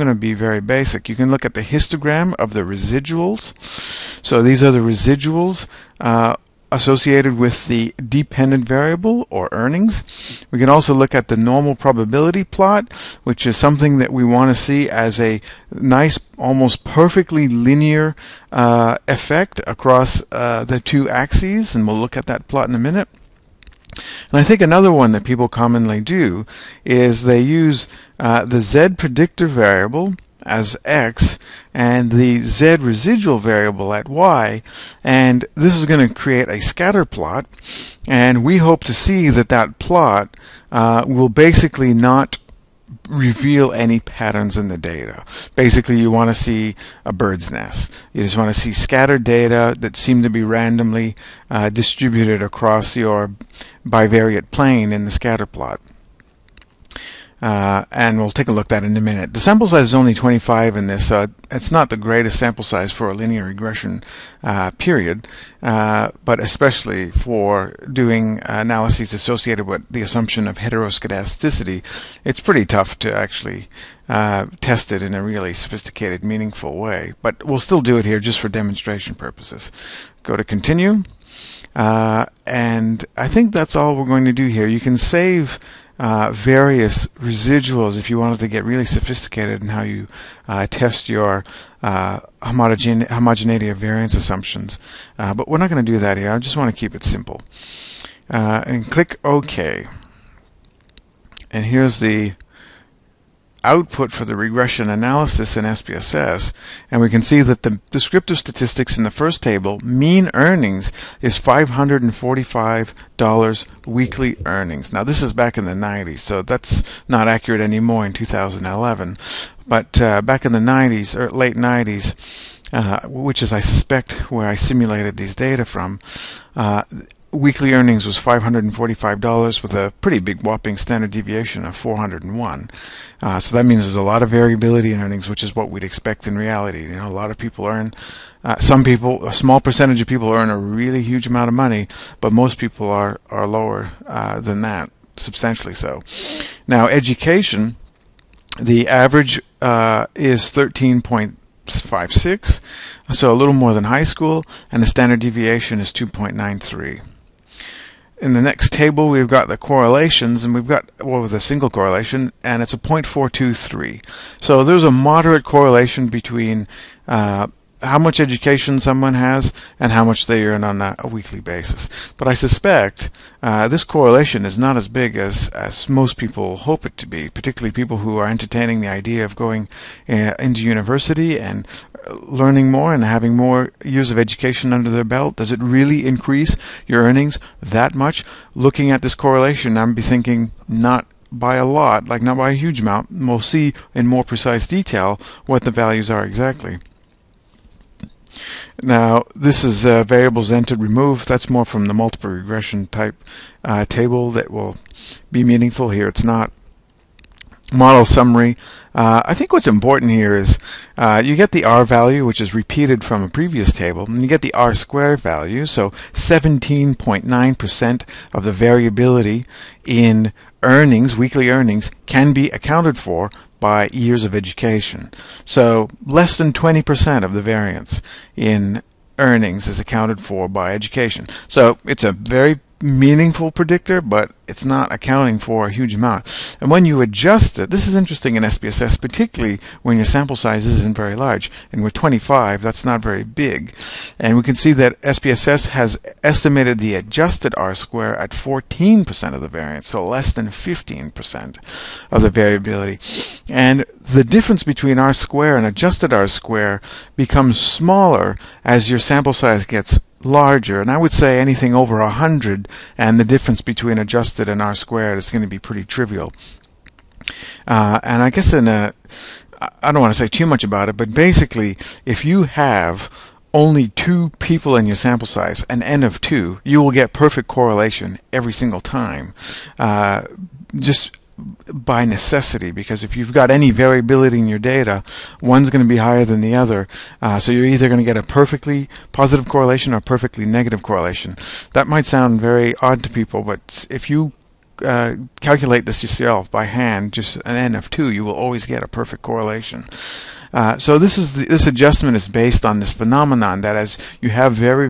going to be very basic. You can look at the histogram of the residuals. So these are the residuals associated with the dependent variable or earnings. We can also look at the normal probability plot, which is something that we want to see as a nice, almost perfectly linear effect across the two axes, and we'll look at that plot in a minute. And I think another one that people commonly do is they use the Z predictor variable as X and the Z residual variable at Y, and this is going to create a scatter plot, and we hope to see that that plot will basically not reveal any patterns in the data. Basically, you want to see a bird's nest. You just want to see scattered data that seem to be randomly distributed across your bivariate plane in the scatter plot. And we'll take a look at that in a minute. The sample size is only 25 in this. It's not the greatest sample size for a linear regression period, but especially for doing analyses associated with the assumption of heteroscedasticity, it's pretty tough to actually test it in a really sophisticated, meaningful way. But we'll still do it here just for demonstration purposes. Go to Continue. And I think that's all we're going to do here. You can save various residuals if you wanted to get really sophisticated in how you test your homogeneity of variance assumptions. But we're not going to do that here. I just want to keep it simple. And click OK. And here's the output for the regression analysis in SPSS, and we can see that the descriptive statistics in the first table, mean earnings is $545 weekly earnings. Now this is back in the 90s, so that's not accurate anymore in 2011, but back in the 90s or late 90s, which is I suspect where I simulated these data from, weekly earnings was $545 with a pretty big whopping standard deviation of 401. So that means there's a lot of variability in earnings, which is what we'd expect in reality. You know, a lot of people earn, some people, a small percentage of people earn a really huge amount of money, but most people are lower than that, substantially so. Now, education, the average is 13.56, so a little more than high school, and the standard deviation is 2.93. In the next table, we've got the correlations, and we've got, well, with a single correlation, and it's a 0.423. So there's a moderate correlation between how much education someone has and how much they earn on a weekly basis. But I suspect this correlation is not as big as most people hope it to be, particularly people who are entertaining the idea of going into university and learning more and having more years of education under their belt. Does it really increase your earnings that much? Looking at this correlation, I'm be thinking not by a lot, like not by a huge amount. We'll see in more precise detail what the values are exactly. Now, this is variables entered, removed. That's more from the multiple regression type table that will be meaningful here. It's not. Model summary. I think what's important here is you get the R value, which is repeated from a previous table, and you get the R squared value, so 17.9% of the variability in earnings, weekly earnings, can be accounted for by years of education. So less than 20% of the variance in earnings is accounted for by education. So it's a very meaningful predictor, but it's not accounting for a huge amount. And when you adjust it, this is interesting in SPSS, particularly when your sample size isn't very large. And with 25, that's not very big. And we can see that SPSS has estimated the adjusted R square at 14% of the variance, so less than 15% of the variability. And the difference between R square and adjusted R square becomes smaller as your sample size gets larger, and I would say anything over 100, and the difference between adjusted and R squared is going to be pretty trivial. And I guess I don't want to say too much about it, but basically, if you have only 2 people in your sample size, an N of 2, you will get perfect correlation every single time. Just by necessity, because if you've got any variability in your data, one's going to be higher than the other. So you're either going to get a perfectly positive correlation or a perfectly negative correlation. That might sound very odd to people, but if you calculate this yourself by hand, just an n of 2, you will always get a perfect correlation. So this adjustment is based on this phenomenon that as you have very